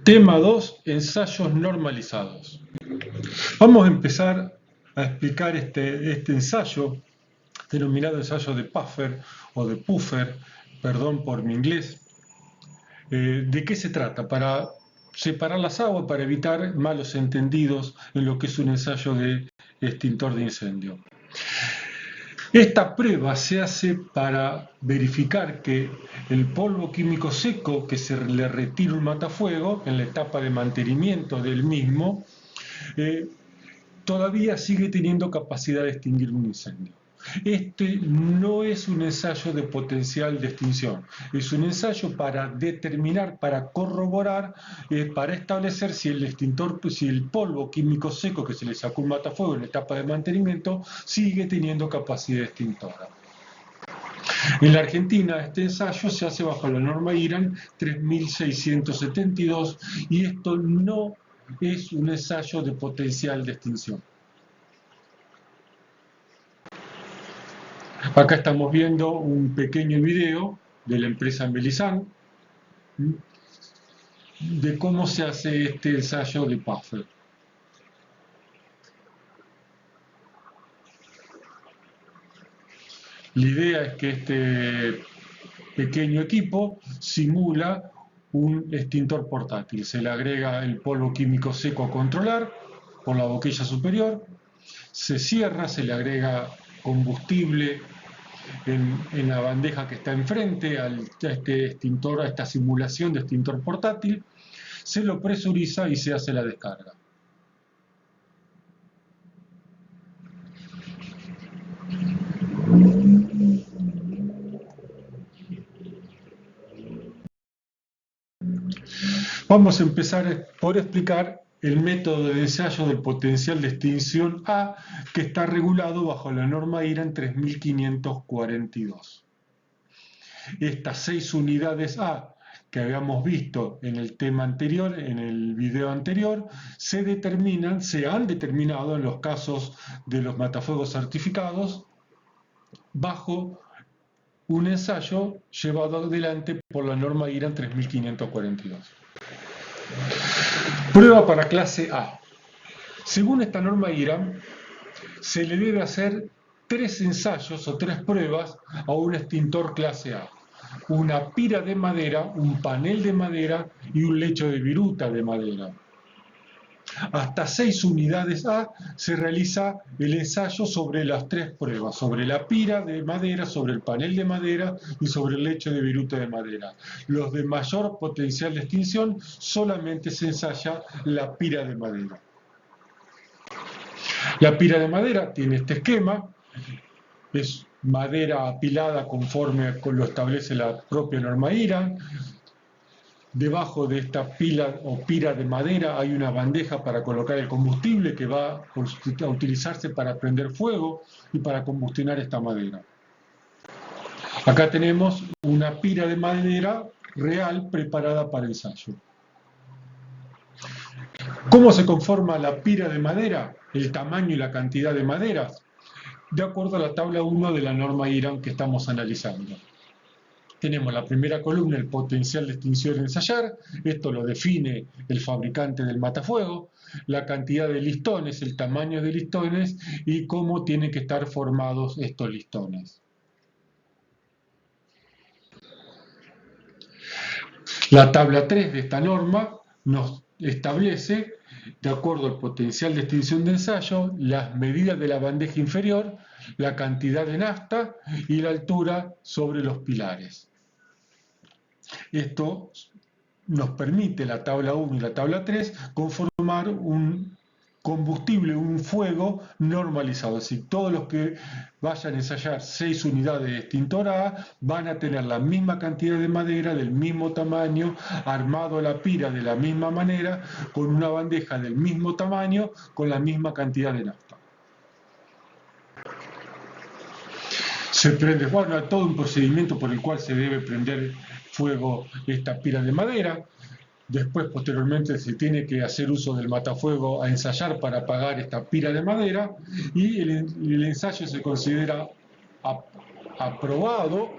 Tema 2, ensayos normalizados. Vamos a empezar a explicar este ensayo, denominado ensayo de Puffer o de Puffer, perdón por mi inglés. ¿De qué se trata? Para separar las aguas, para evitar malos entendidos en lo que es un ensayo de extintor de incendio. Esta prueba se hace para verificar que el polvo químico seco que se le retira un matafuego en la etapa de mantenimiento del mismo todavía sigue teniendo capacidad de extinguir un incendio. Este no es un ensayo de potencial de extinción, es un ensayo para determinar, para corroborar, para establecer si el extintor, si el polvo químico seco que se le sacó un matafuego en la etapa de mantenimiento sigue teniendo capacidad extintora. En la Argentina este ensayo se hace bajo la norma IRAN 3672 y esto no es un ensayo de potencial de extinción. Acá estamos viendo un pequeño video de la empresa Melisán de cómo se hace este ensayo de Puffer. La idea es que este pequeño equipo simula un extintor portátil. Se le agrega el polvo químico seco a controlar por la boquilla superior, se cierra, se le agrega combustible en la bandeja que está enfrente a este extintor, a esta simulación de extintor portátil, se lo presuriza y se hace la descarga. Vamos a empezar por explicar el método de ensayo del potencial de extinción A, que está regulado bajo la norma IRAN 3542. Estas 6 unidades A que habíamos visto en el tema anterior, en el video anterior, se han determinado en los casos de los matafuegos certificados bajo un ensayo llevado adelante por la norma IRAN 3542. Prueba para clase A. Según esta norma IRAN, se le debe hacer 3 ensayos o 3 pruebas a un extintor clase A. Una pira de madera, un panel de madera y un lecho de viruta de madera. Hasta 6 unidades A se realiza el ensayo sobre las 3 pruebas, sobre la pira de madera, sobre el panel de madera y sobre el lecho de viruta de madera. Los de mayor potencial de extinción solamente se ensaya la pira de madera. La pira de madera tiene este esquema, es madera apilada conforme lo establece la propia norma IRAN. Debajo de esta pila o pira de madera hay una bandeja para colocar el combustible que va a utilizarse para prender fuego y para combustionar esta madera. Acá tenemos una pira de madera real preparada para ensayo. ¿Cómo se conforma la pira de madera? El tamaño y la cantidad de maderas, de acuerdo a la tabla 1 de la norma IRAN que estamos analizando. Tenemos la primera columna, el potencial de extinción a ensayar, esto lo define el fabricante del matafuego, la cantidad de listones, el tamaño de listones y cómo tienen que estar formados estos listones. La tabla 3 de esta norma nos establece, de acuerdo al potencial de extinción de ensayo, las medidas de la bandeja inferior, la cantidad de nafta y la altura sobre los pilares. Esto nos permite, la tabla 1 y la tabla 3, conformar un combustible, un fuego normalizado. Es decir, todos los que vayan a ensayar 6 unidades de extintor A van a tener la misma cantidad de madera, del mismo tamaño, armado la pira de la misma manera, con una bandeja del mismo tamaño, con la misma cantidad de nafta. Se prende, bueno, hay todo un procedimiento por el cual se debe prender fuego esta pira de madera. Después, posteriormente, se tiene que hacer uso del matafuego a ensayar para apagar esta pira de madera y el ensayo se considera apto. aprobado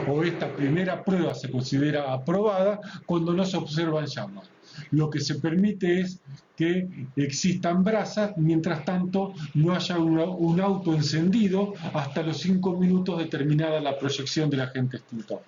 o esta primera prueba se considera aprobada cuando no se observan llamas. Lo que se permite es que existan brasas, mientras tanto no haya un auto encendido hasta los 5 minutos determinada la proyección del agente extintor.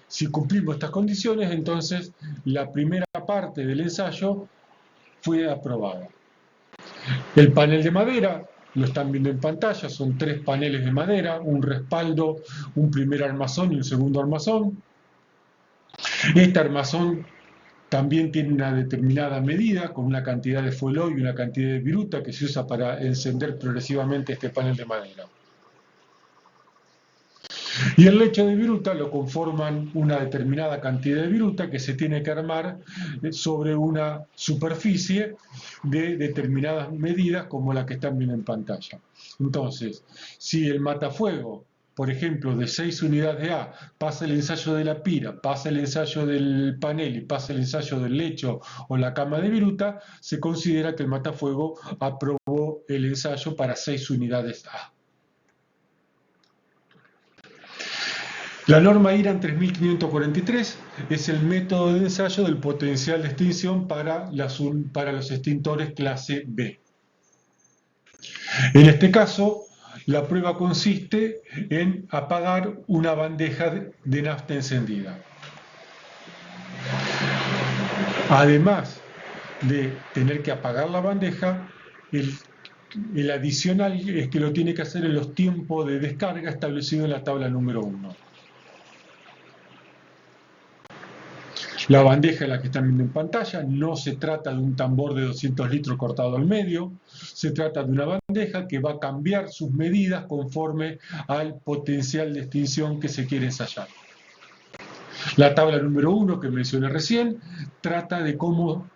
Si cumplimos estas condiciones, entonces la primera parte del ensayo fue aprobada. El panel de madera, lo están viendo en pantalla, son 3 paneles de madera, un respaldo, un primer armazón y un segundo armazón. Este armazón también tiene una determinada medida, con una cantidad de fuel oil y una cantidad de viruta que se usa para encender progresivamente este panel de madera. Y el lecho de viruta lo conforman una determinada cantidad de viruta que se tiene que armar sobre una superficie de determinadas medidas como la que están viendo en pantalla. Entonces, si el matafuego, por ejemplo, de 6 unidades de A, pasa el ensayo de la pira, pasa el ensayo del panel y pasa el ensayo del lecho o la cama de viruta, se considera que el matafuego aprobó el ensayo para 6 unidades A. La norma IRAN 3543 es el método de ensayo del potencial de extinción para los extintores clase B. En este caso, la prueba consiste en apagar una bandeja de nafta encendida. Además de tener que apagar la bandeja, el adicional es que lo tiene que hacer en los tiempos de descarga establecidos en la tabla número 1. La bandeja es la que están viendo en pantalla, no se trata de un tambor de 200 litros cortado al medio, se trata de una bandeja que va a cambiar sus medidas conforme al potencial de extinción que se quiere ensayar. La tabla número 1 que mencioné recién trata de cómo,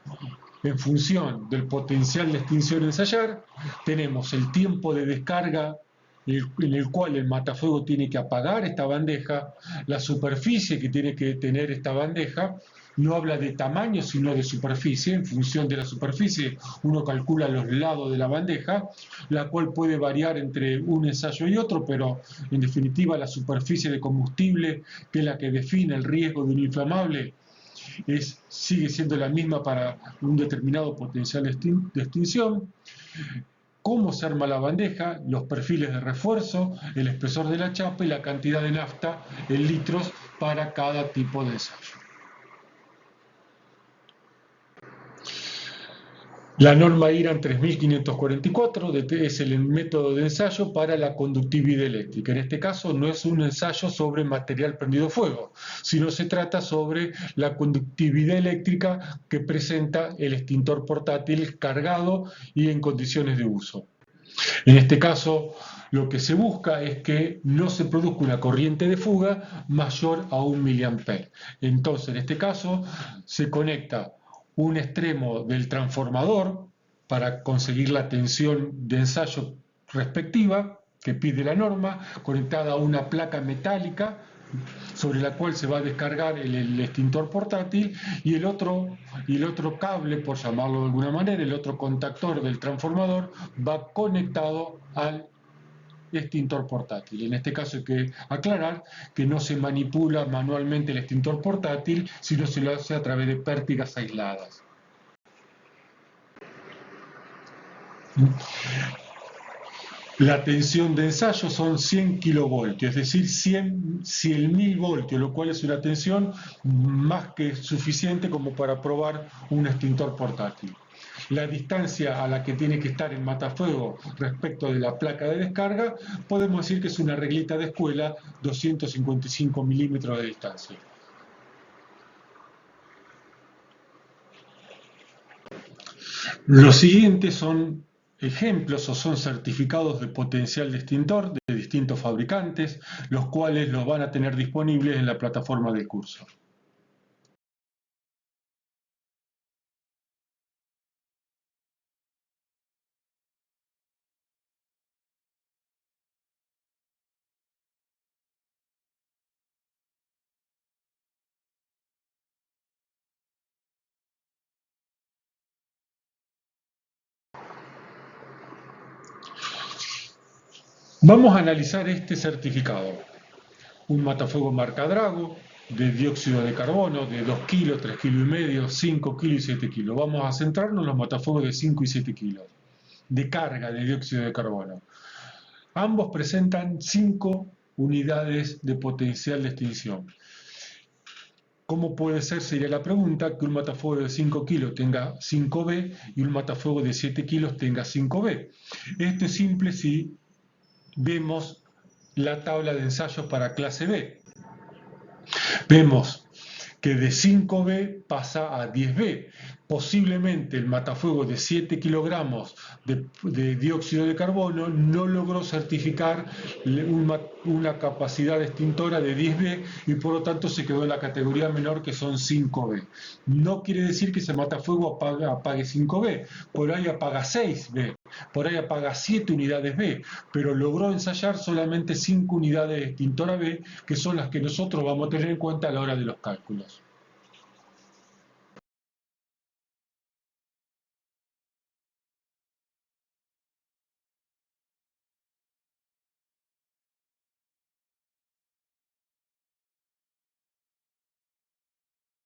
en función del potencial de extinción a ensayar, tenemos el tiempo de descarga en el cual el matafuego tiene que apagar esta bandeja, la superficie que tiene que tener esta bandeja. No habla de tamaño, sino de superficie. En función de la superficie, uno calcula los lados de la bandeja, la cual puede variar entre un ensayo y otro, pero en definitiva la superficie de combustible, que es la que define el riesgo de un inflamable, sigue siendo la misma para un determinado potencial de extinción. Cómo se arma la bandeja, los perfiles de refuerzo, el espesor de la chapa y la cantidad de nafta en litros para cada tipo de ensayo. La norma IRAN 3544 es el método de ensayo para la conductividad eléctrica. En este caso no es un ensayo sobre material prendido fuego, sino se trata sobre la conductividad eléctrica que presenta el extintor portátil cargado y en condiciones de uso. En este caso, lo que se busca es que no se produzca una corriente de fuga mayor a 1 miliampere. Entonces, en este caso, se conecta un extremo del transformador para conseguir la tensión de ensayo respectiva que pide la norma, conectada a una placa metálica sobre la cual se va a descargar el extintor portátil, y el otro cable, por llamarlo de alguna manera, el otro contactor del transformador va conectado al extintor portátil. En este caso hay que aclarar que no se manipula manualmente el extintor portátil, sino se lo hace a través de pértigas aisladas. La tensión de ensayo son 100 kilovoltios, es decir, 100.000 voltios, lo cual es una tensión más que suficiente como para probar un extintor portátil. La distancia a la que tiene que estar el matafuego respecto de la placa de descarga, podemos decir que es una reglita de escuela, 255 milímetros de distancia. Los siguientes son ejemplos o son certificados de potencial de extintor de distintos fabricantes, los cuales los van a tener disponibles en la plataforma del curso. Vamos a analizar este certificado. un matafuego marca Drago de dióxido de carbono de 2 kilos, 3 kilos y medio, 5 kilos y 7 kilos. Vamos a centrarnos en los matafuegos de 5 y 7 kilos de carga de dióxido de carbono. Ambos presentan 5 unidades de potencial de extinción. ¿Cómo puede ser, sería la pregunta, que un matafuego de 5 kilos tenga 5B y un matafuego de 7 kilos tenga 5B? Esto es simple si vemos la tabla de ensayos para clase B. Vemos que de 5B pasa a 10B. Posiblemente el matafuego de 7 kilogramos de dióxido de carbono no logró certificar una capacidad extintora de 10B y por lo tanto se quedó en la categoría menor, que son 5B. No quiere decir que ese matafuego apague 5B, por ahí apaga 6B, por ahí apaga 7 unidades B, pero logró ensayar solamente 5 unidades extintoras B, que son las que nosotros vamos a tener en cuenta a la hora de los cálculos.